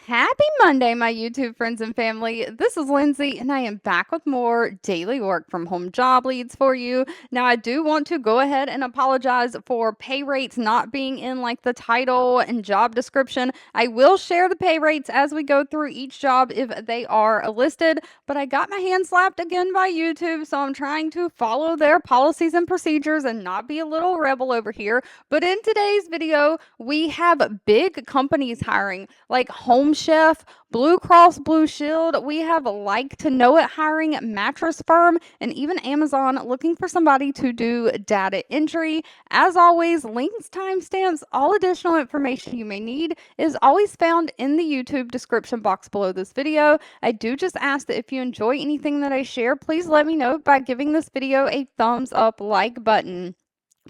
Happy Monday, my YouTube friends and family. This is Lindsay, and I am back with more daily work from home job leads for you. Now, I do want to go ahead and apologize for pay rates not being in like the title and job description. I will share the pay rates as we go through each job if they are listed, but I got my hand slapped again by YouTube, so I'm trying to follow their policies and procedures and not be a little rebel over here. But in today's video, we have big companies hiring like Home Chef, Blue Cross Blue Shield. We have Like to Know It hiring, Mattress Firm, and even Amazon looking for somebody to do data entry. As always, links, timestamps, all additional information you may need is always found in the YouTube description box below this video. I do just ask that if you enjoy anything that I share, please let me know by giving this video a thumbs up like button.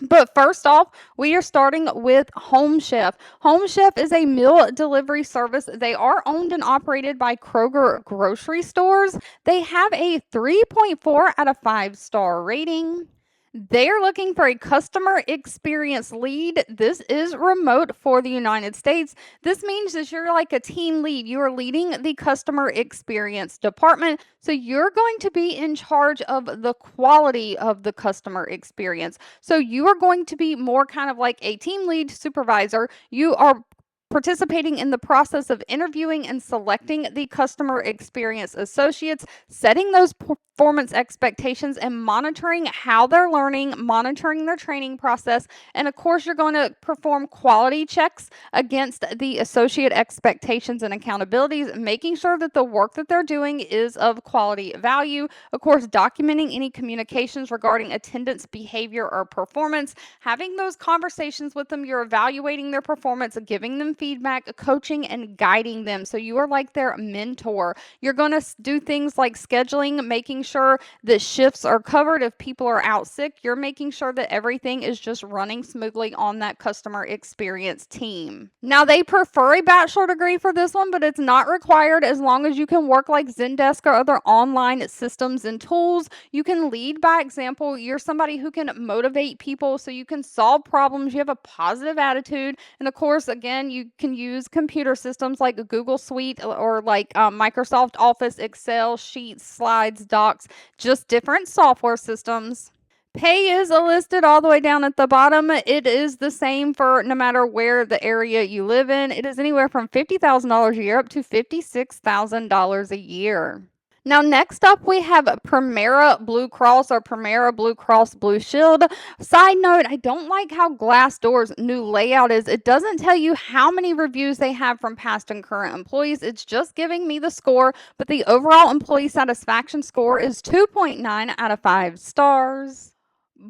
But first off, we are starting with Home Chef. Home Chef is a meal delivery service. They are owned and operated by Kroger grocery stores. They have a 3.4 out of 5-star rating. They're looking for a customer experience lead. This is remote for the United States. This means that you're like a team lead. You are leading the customer experience department. So you're going to be in charge of the quality of the customer experience. So you are going to be more kind of like a team lead supervisor. You are participating in the process of interviewing and selecting the customer experience associates, setting those performance expectations and monitoring how they're learning, monitoring their training process. And of course, you're going to perform quality checks against the associate expectations and accountabilities, making sure that the work that they're doing is of quality value. Of course, documenting any communications regarding attendance, behavior, or performance, having those conversations with them. You're evaluating their performance, giving them feedback, coaching, and guiding them. So you are like their mentor. You're going to do things like scheduling, making sure that shifts are covered. If people are out sick, you're making sure that everything is just running smoothly on that customer experience team. Now, they prefer a bachelor degree for this one, but it's not required as long as you can work like Zendesk or other online systems and tools. You can lead by example. You're somebody who can motivate people so you can solve problems. You have a positive attitude. And of course, again, you can use computer systems like Google Suite or like Microsoft Office, Excel, Sheets, Slides, Docs, just different software systems. Pay is listed all the way down at the bottom. It is the same for no matter where the area you live in. It is anywhere from $50,000 a year up to $56,000 a year. Now, next up, we have Premera Blue Cross or Premera Blue Cross Blue Shield. Side note, I don't like how Glassdoor's new layout is. It doesn't tell you how many reviews they have from past and current employees. It's just giving me the score, but the overall employee satisfaction score is 2.9 out of 5 stars.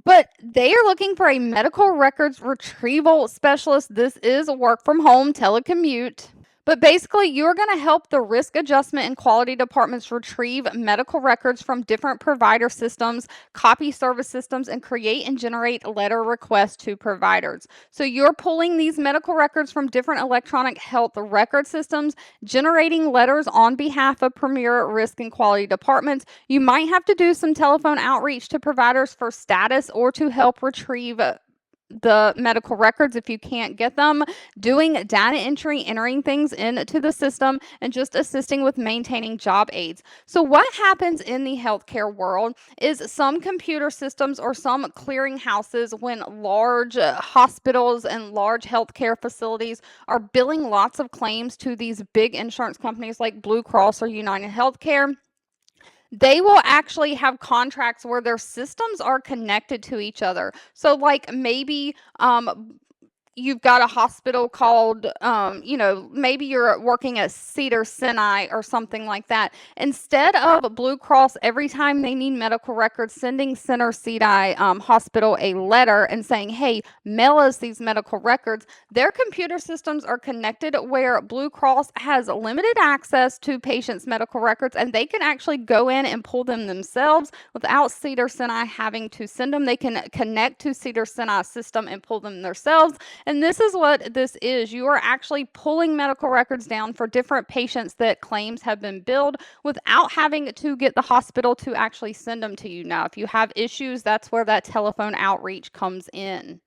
But they are looking for a medical records retrieval specialist. This is work from home, telecommute. But basically, you're going to help the risk adjustment and quality departments retrieve medical records from different provider systems, copy service systems, and create and generate letter requests to providers. So you're pulling these medical records from different electronic health record systems, generating letters on behalf of premier risk and quality departments. You might have to do some telephone outreach to providers for status or to help retrieve the medical records if you can't get them, doing data entry, entering things into the system, and just assisting with maintaining job aids. So what happens in the healthcare world is some computer systems or some clearinghouses, when large hospitals and large healthcare facilities are billing lots of claims to these big insurance companies like Blue Cross or United Healthcare, they will actually have contracts where their systems are connected to each other. So like maybe you've got a hospital called, maybe you're working at Cedars-Sinai or something like that. Instead of Blue Cross, every time they need medical records, sending Cedars-Sinai Hospital a letter and saying, hey, mail us these medical records, their computer systems are connected where Blue Cross has limited access to patients' medical records, and they can actually go in and pull them themselves without Cedars-Sinai having to send them. They can connect to Cedars-Sinai's system and pull them themselves. And this is what this is. You are actually pulling medical records down for different patients that claims have been billed without having to get the hospital to actually send them to you. Now, if you have issues, that's where that telephone outreach comes in.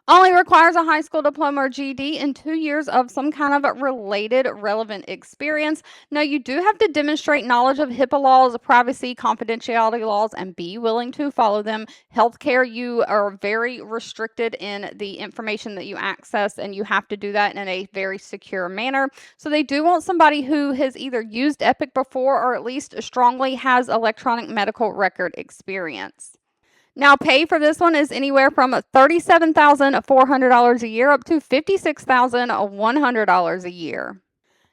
Only requires a high school diploma or GED and 2 years of some kind of related relevant experience. Now, you do have to demonstrate knowledge of HIPAA laws, privacy, confidentiality laws, and be willing to follow them. Healthcare, you are very restricted in the information that you access, and you have to do that in a very secure manner. So, they do want somebody who has either used Epic before or at least strongly has electronic medical record experience. Now, pay for this one is anywhere from $37,400 a year up to $56,100 a year.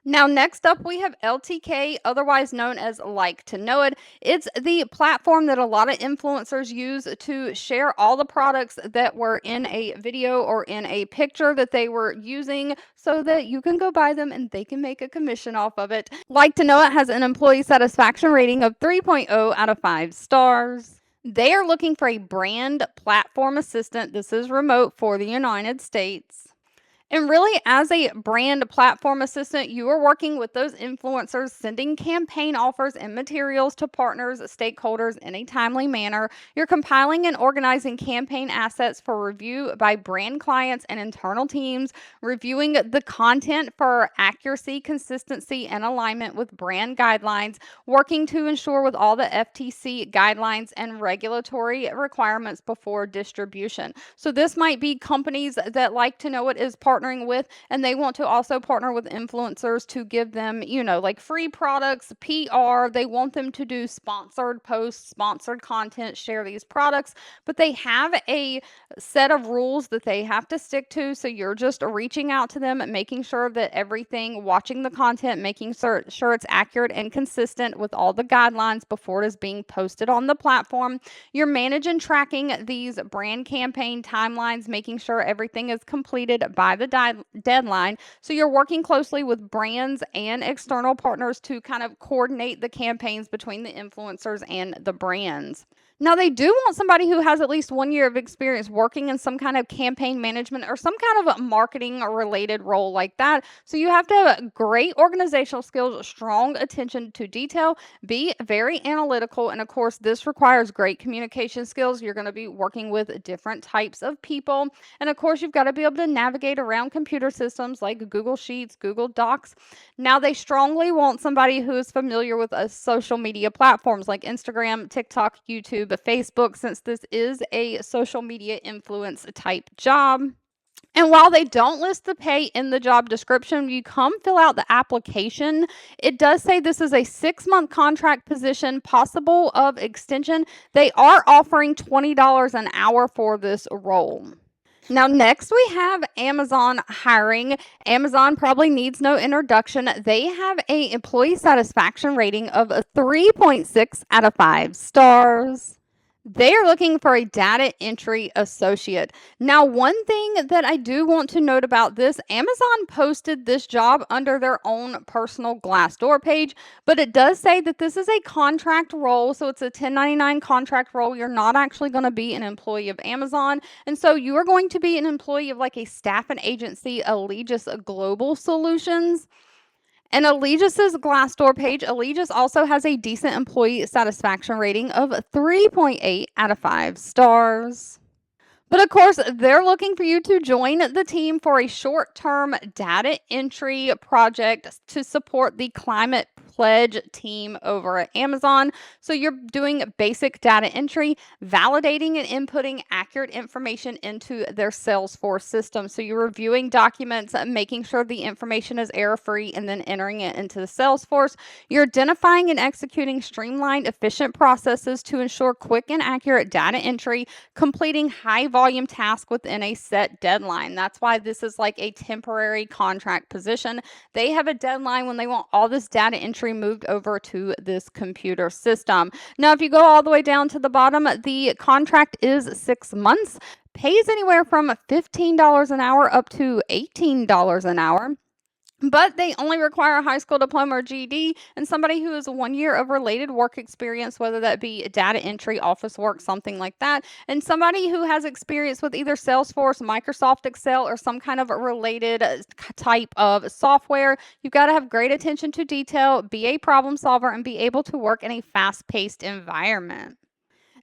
Now, next up, we have LTK, otherwise known as Like to Know It. It's the platform that a lot of influencers use to share all the products that were in a video or in a picture that they were using so that you can go buy them and they can make a commission off of it. Like to Know It has an employee satisfaction rating of 3.0 out of 5 stars. They are looking for a brand platform assistant. This is remote for the United States. And really, as a brand platform assistant, you are working with those influencers, sending campaign offers and materials to partners, stakeholders in a timely manner. You're compiling and organizing campaign assets for review by brand clients and internal teams, reviewing the content for accuracy, consistency, and alignment with brand guidelines, working to ensure with all the FTC guidelines and regulatory requirements before distribution. So, this might be companies that Like to Know It is partnering with, and they want to also partner with influencers to give them, like free products, PR. They want them to do sponsored posts, sponsored content, share these products, but they have a set of rules that they have to stick to. So you're just reaching out to them, making sure that everything, watching the content, making sure it's accurate and consistent with all the guidelines before it is being posted on the platform. You're managing tracking these brand campaign timelines, making sure everything is completed by the deadline. So you're working closely with brands and external partners to kind of coordinate the campaigns between the influencers and the brands. Now, they do want somebody who has at least 1 year of experience working in some kind of campaign management or some kind of marketing related role like that. So, you have to have great organizational skills, strong attention to detail, be very analytical. And of course, this requires great communication skills. You're going to be working with different types of people. And of course, you've got to be able to navigate around computer systems like Google Sheets, Google Docs. Now, they strongly want somebody who is familiar with social media platforms like Instagram, TikTok, YouTube, Facebook, since this is a social media influence type job. And while they don't list the pay in the job description, you come fill out the application. It does say this is a 6-month contract position, possible of extension. They are offering $20 an hour for this role. Now, next we have Amazon hiring. Amazon probably needs no introduction. They have a employee satisfaction rating of a 3.6 out of 5 stars. They are looking for a data entry associate. Now, one thing that I do want to note about this, Amazon posted this job under their own personal Glassdoor page, but it does say that this is a contract role. So it's a 1099 contract role. You're not actually going to be an employee of Amazon. And so you are going to be an employee of like a staffing agency, Allegis Global Solutions. And Allegis' Glassdoor page, Allegis also has a decent employee satisfaction rating of 3.8 out of 5 stars. But of course, they're looking for you to join the team for a short-term data entry project to support the climate pledge team over at Amazon. So you're doing basic data entry, validating and inputting accurate information into their Salesforce system. So you're reviewing documents, making sure the information is error-free, and then entering it into the Salesforce. You're identifying and executing streamlined, efficient processes to ensure quick and accurate data entry, completing high volume tasks within a set deadline. That's why this is like a temporary contract position. They have a deadline when they want all this data entry moved over to this computer system. Now, if you go all the way down to the bottom, the contract is 6 months, pays anywhere from $15 an hour up to $18 an hour. But they only require a high school diploma or GED and somebody who has 1 year of related work experience, whether that be data entry, office work, something like that, and somebody who has experience with either Salesforce, Microsoft Excel, or some kind of related type of software. You've got to have great attention to detail, be a problem solver, and be able to work in a fast-paced environment.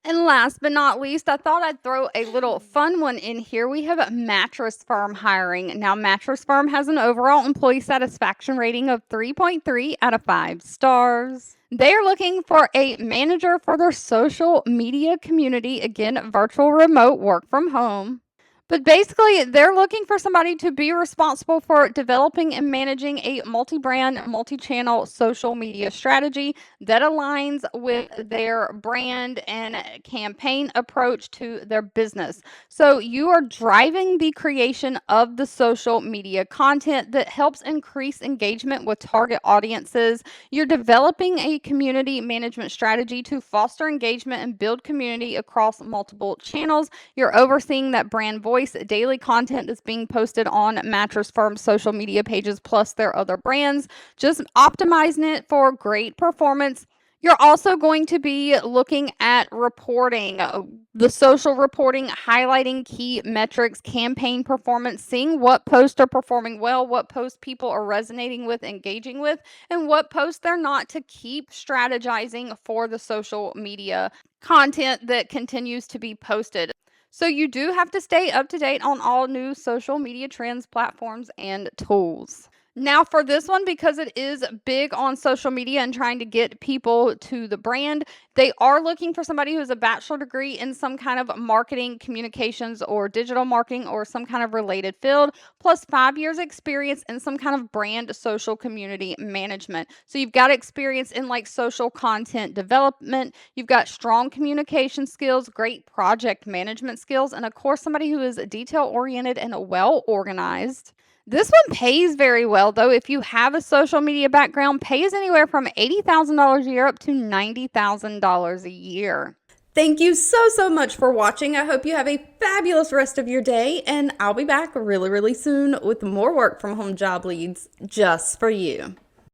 And last but not least, I thought I'd throw a little fun one in here. We have a Mattress Firm hiring. Now, Mattress Firm has an overall employee satisfaction rating of 3.3 out of 5 stars. They are looking for a manager for their social media community. Again, virtual remote work from home. But basically, they're looking for somebody to be responsible for developing and managing a multi brand, multi channel social media strategy that aligns with their brand and campaign approach to their business. So, you are driving the creation of the social media content that helps increase engagement with target audiences. You're developing a community management strategy to foster engagement and build community across multiple channels. You're overseeing that brand voice, daily content that's being posted on Mattress Firm's social media pages, plus their other brands, just optimizing it for great performance. You're also going to be looking at reporting, the social reporting, highlighting key metrics, campaign performance, seeing what posts are performing well, what posts people are resonating with, engaging with, and what posts they're not, to keep strategizing for the social media content that continues to be posted. So you do have to stay up to date on all new social media trends, platforms, and tools. Now, for this one, because it is big on social media and trying to get people to the brand, they are looking for somebody who has a bachelor degree in some kind of marketing, communications, or digital marketing, or some kind of related field, plus 5 years experience in some kind of brand social community management. So you've got experience in like social content development, you've got strong communication skills, great project management skills, and of course, somebody who is detail oriented and well organized. This one pays very well, though. If you have a social media background, pays anywhere from $80,000 a year up to $90,000 a year. Thank you so much for watching. I hope you have a fabulous rest of your day, and I'll be back really soon with more work from home job leads just for you.